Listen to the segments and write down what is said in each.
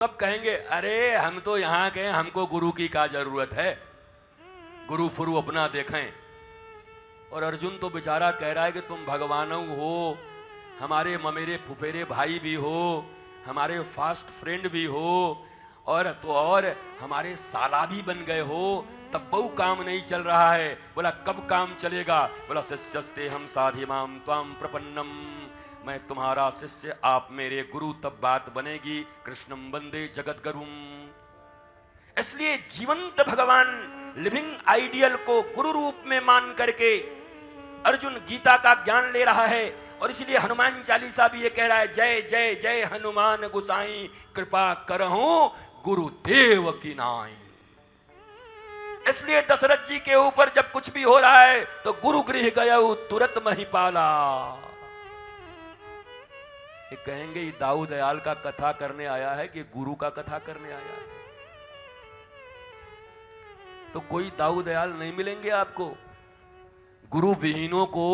सब कहेंगे अरे हम तो यहाँ के, हमको गुरु की क्या जरूरत है, गुरु फुरु अपना देखें। और अर्जुन तो बेचारा कह रहा है कि तुम भगवान हो, हमारे ममेरे फुफेरे भाई भी हो, हमारे फास्ट फ्रेंड भी हो, और हमारे साला भी बन गए हो, तब बहु काम नहीं चल रहा है। बोला कब काम चलेगा? बोला शिष्यस्ते हम साधिमाम त्वाम प्रपन्नम, मैं तुम्हारा शिष्य, आप मेरे गुरु, तब बात बनेगी। कृष्णम वंदे जगत गुरुम। इसलिए जीवंत भगवान, लिविंग आइडियल को गुरु रूप में मान करके अर्जुन गीता का ज्ञान ले रहा है। और इसलिए हनुमान चालीसा भी ये कह रहा है, जय जय जय हनुमान गुसाई, कृपा करहूं गुरुदेव की नाई। इसलिए दशरथ जी के ऊपर जब कुछ भी हो रहा है तो गुरु गृह गयऊ तुरंत महिपाला। ये कहेंगे ये दाऊ दयाल का कथा करने आया है कि गुरु का कथा करने आया है? तो कोई दाऊ दयाल नहीं मिलेंगे आपको। गुरु विहीनों को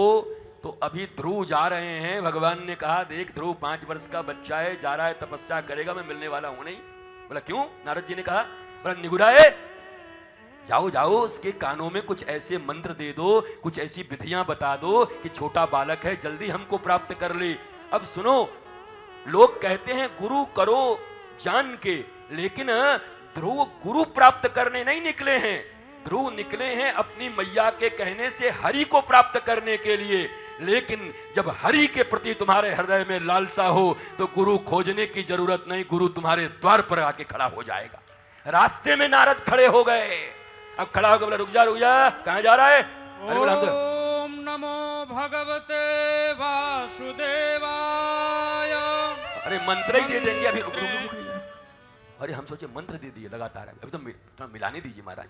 तो अभी ध्रुव जा रहे हैं, भगवान ने कहा देख ध्रुव 5 वर्ष का बच्चा है, जा रहा है तपस्या करेगा, मैं मिलने वाला हूं नहीं। बोला क्यों? नारद जी ने कहा, बोला निगुराए जाओ जाओ, उसके कानों में कुछ ऐसे मंत्र दे दो, कुछ ऐसी विधियां बता दो कि छोटा बालक है, जल्दी हमको प्राप्त कर ले। अब सुनो, लोग कहते हैं गुरु करो जान के, लेकिन ध्रुव गुरु प्राप्त करने नहीं निकले हैं। ध्रुव निकले हैं अपनी मैया के कहने से हरि को प्राप्त करने के लिए। लेकिन जब हरि के प्रति तुम्हारे हृदय में लालसा हो तो गुरु खोजने की जरूरत नहीं, गुरु तुम्हारे द्वार पर आके खड़ा हो जाएगा। रास्ते में नारद खड़े हो गए। अब खड़ा होकर बोला रुक जा, कहां जा रहा है? ओम नमो भगवते वासुदेवाय। अरे मंत्र ही दे देंगे अभी, रुक रुक रुक। अरे हम सोचे मंत्र दे दिए लगातार, अभी तो मिलाने दीजिए महाराज।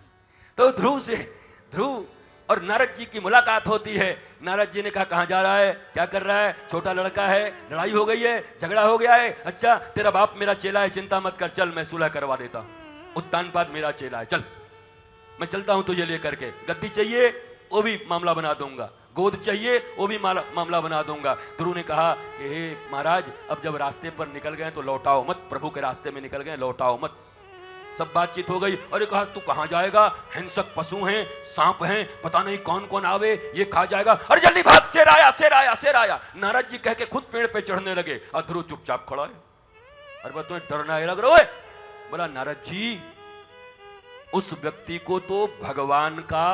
तो ध्रुव और नारद जी की मुलाकात होती है। नारद जी ने कहा कहां जा रहा है, क्या कर रहा है? छोटा लड़का है, लड़ाई हो गई है, झगड़ा हो गया है। अच्छा तेरा बाप मेरा चेला है, चिंता मत कर, चल मैं सुलह करवा देता हूं। उत्तानपाद मेरा चेला है, चल मैं चलता हूं तुझे लेकर के। गद्दी चाहिए वो भी मामला बना दूंगा, गोद चाहिए वो भी मामला बना दूंगा। ध्रुव ने कहा कि हे महाराज, अब जब रास्ते पर निकल गए तो लौटाओ मत, प्रभु के रास्ते में निकल गए लौटाओ मत। सब बातचीत हो गई। और कहा तू कहां जाएगा? हिंसक पशु हैं, सांप हैं, पता नहीं कौन कौन आवे, ये खा जाएगा। अरे जल्दी भाग, शेर आया शेर आया शेर आया। नारद जी कह के खुद पेड़ पे चढ़ने लगे और ध्रुव चुपचाप खड़ा है। अरे तुम्हें डरना लग रहा है? बोला नारद जी, उस व्यक्ति को तो भगवान का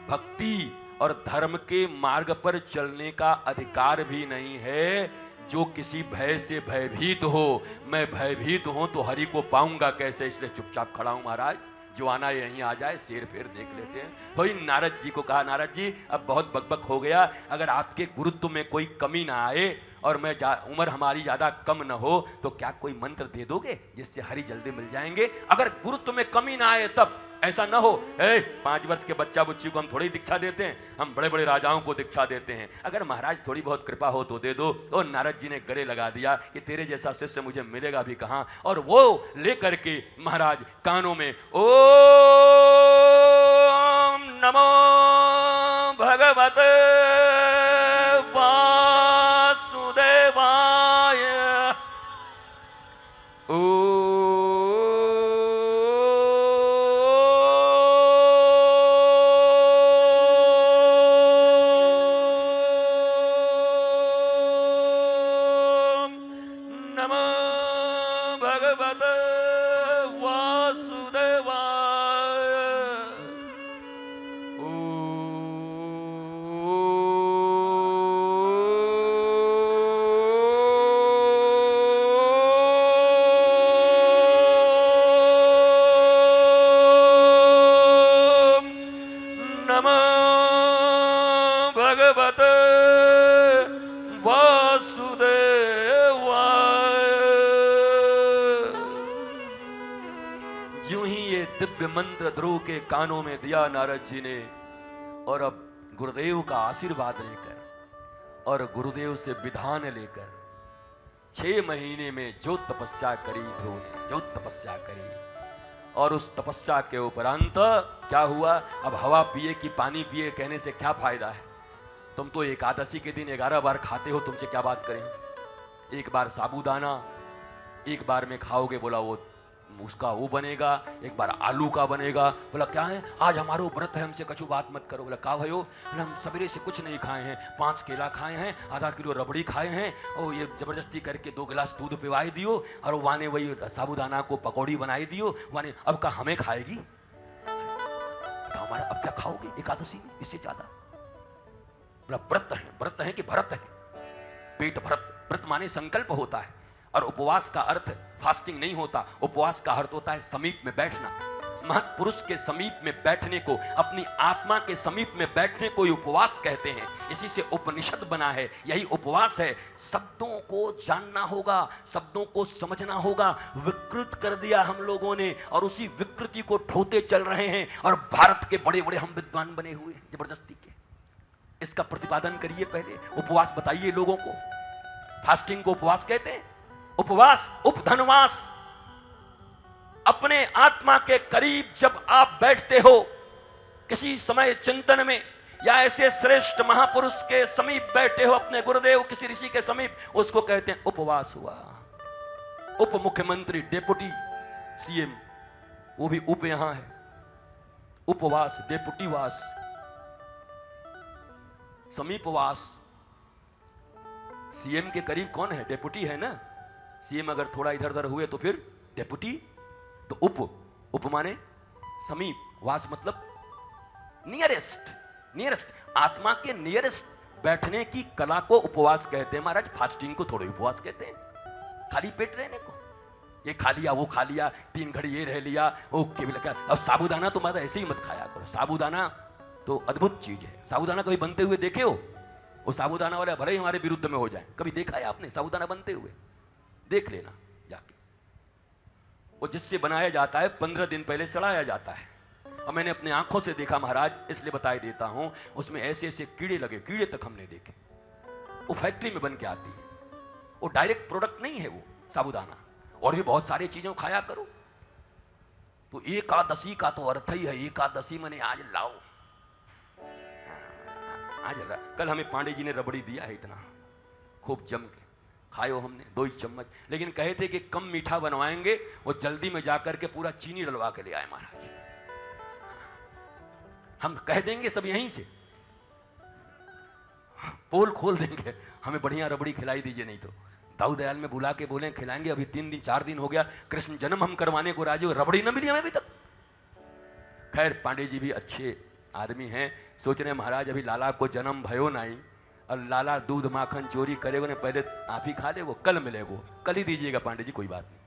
भक्ति और धर्म के मार्ग पर चलने का अधिकार भी नहीं है जो किसी भय से भयभीत हो। मैं भयभीत हूं तो हरि को पाऊंगा कैसे? इसलिए चुपचाप खड़ा हूं महाराज, जो आना यहीं आ जाए, शेर फेर देख लेते हैं। तो इन नारद जी को कहा, नारद जी अब बहुत बकबक हो गया, अगर आपके गुरुत्व में कोई कमी ना आए और मैं उम्र हमारी ज्यादा कम न हो तो क्या कोई मंत्र दे दोगे जिससे हरि जल्दी मिल जाएंगे? अगर गुरुत्व में कमी ना आए तब, ऐसा न हो 5 वर्ष के बच्चा बुच्ची को हम थोड़ी दीक्षा देते हैं, हम बड़े बड़े राजाओं को दीक्षा देते हैं, अगर महाराज थोड़ी बहुत कृपा हो तो दे दो। और नारद जी ने गले लगा दिया कि तेरे जैसा शिष्य मुझे मिलेगा भी कहां। और वो लेकर के महाराज कानों में ओम नमो भगवते वासुदेवाय, दिव्य मंत्र ध्रुव के कानों में दिया नारद जी ने। और अब गुरुदेव का आशीर्वाद लेकर और गुरुदेव से विधान लेकर 6 महीने में जो तपस्या करी ध्रुव ने, जो तपस्या करी, और उस तपस्या के उपरांत क्या हुआ? अब हवा पिए कि पानी पिए कहने से क्या फायदा है? तुम तो एकादशी के दिन 11 बार खाते हो, तुमसे क्या बात करें? एक बार साबूदाना, एक बार में खाओगे, बोला वो उसका वो बनेगा, एक बार आलू का बनेगा। बोला क्या है, आज हमारो व्रत है, हमसे कछु बात मत करो। बोला का भयो, बोला हम सवेरे से कुछ नहीं खाए हैं, 5 केला खाए हैं, आधा किलो रबड़ी खाए हैं, और ये जबरदस्ती करके 2 गिलास दूध पिवाई दियो, और वाने वही साबूदाना को पकौड़ी बनाई दियो, वाने अब का हमें खाएगी, तो हमारा अब क्या खाओगे एकादशी में इससे ज्यादा। बोला व्रत है कि भरत है, पेट भरत। व्रत माने संकल्प होता है, और उपवास का अर्थ फास्टिंग नहीं होता, उपवास का अर्थ होता है समीप में बैठना। महत्पुरुष के समीप में बैठने को, अपनी आत्मा के समीप में बैठने को ही उपवास कहते हैं। इसी से उपनिषद बना है, यही उपवास है। शब्दों को जानना होगा, शब्दों को समझना होगा। विकृत कर दिया हम लोगों ने, और उसी विकृति को ढोते चल रहे हैं, और भारत के बड़े बड़े हम विद्वान बने हुए हैं जबरदस्ती के। इसका प्रतिपादन करिए, पहले उपवास बताइए लोगों को। फास्टिंग को उपवास कहते हैं। उपवास, उपधनवास। अपने आत्मा के करीब जब आप बैठते हो किसी समय चिंतन में, या ऐसे श्रेष्ठ महापुरुष के समीप बैठे हो, अपने गुरुदेव किसी ऋषि के समीप, उसको कहते हैं उपवास हुआ। उप मुख्यमंत्री, डेपुटी सीएम, वो भी उप यहां है। उपवास, डेपुटीवास, समीपवास। सीएम के करीब कौन है? डेपुटी है ना। सीएम अगर थोड़ा इधर उधर हुए तो फिर डेपुटी। तो उप माने समीप, वास मतलब नियरेस्ट। नियरेस्ट, आत्मा के नियरेस्ट बैठने की कला को उपवास कहते हैं महाराज। फास्टिंग को थोड़े उपवास कहते हैं, खाली पेट रहने को। ये खा लिया, वो खा लिया, 3 घड़ी ये रह लिया, वो केवल क्या। अब साबूदाना तो मतलब ऐसे ही मत खाया करो। साबूदाना तो अद्भुत चीज है। साबूदाना कभी बनते हुए देखे हो? वो साबूदाना वाले भले ही हमारे विरुद्ध में हो जाए, कभी देखा है आपने साबूदाना बनते हुए? देख लेना जाके। वो जिससे बनाया जाता है 15 दिन पहले सड़ाया जाता है, और मैंने अपने आंखों से देखा महाराज, इसलिए बताई देता हूं। उसमें ऐसे ऐसे कीड़े लगे, कीड़े तक हमने देखे। वो फैक्ट्री में बन के आती है, वो डायरेक्ट प्रोडक्ट नहीं है वो साबूदाना। और भी बहुत सारी चीजों खाया करो। तो एकादशी का तो अर्थ ही है, एकादशी मैंने आज लाओ। आज कल हमें पांडे जी ने रबड़ी दिया है, इतना खूब जम के खायो हमने 2 ही चम्मच। लेकिन कहे थे कि कम मीठा बनवाएंगे, वो जल्दी में जाकर के पूरा चीनी डलवा के ले आए महाराज। हम कह देंगे सब यहीं से, पोल खोल देंगे, हमें बढ़िया रबड़ी खिलाई दीजिए। नहीं तो दाऊ दयाल में बुला के बोले खिलाएंगे। अभी 3 दिन 4 दिन हो गया, कृष्ण जन्म हम करवाने को राजी हो, रबड़ी न मिली हमें अभी तक। खैर पांडे जी भी अच्छे आदमी हैं, सोच रहे महाराज अभी लाला को जन्म भयो नहीं, और लाला दूध माखन चोरी करेगा ने, पहले आप ही खा ले, वो कल मिलेगो, कल ही दीजिएगा पांडे जी, कोई बात नहीं।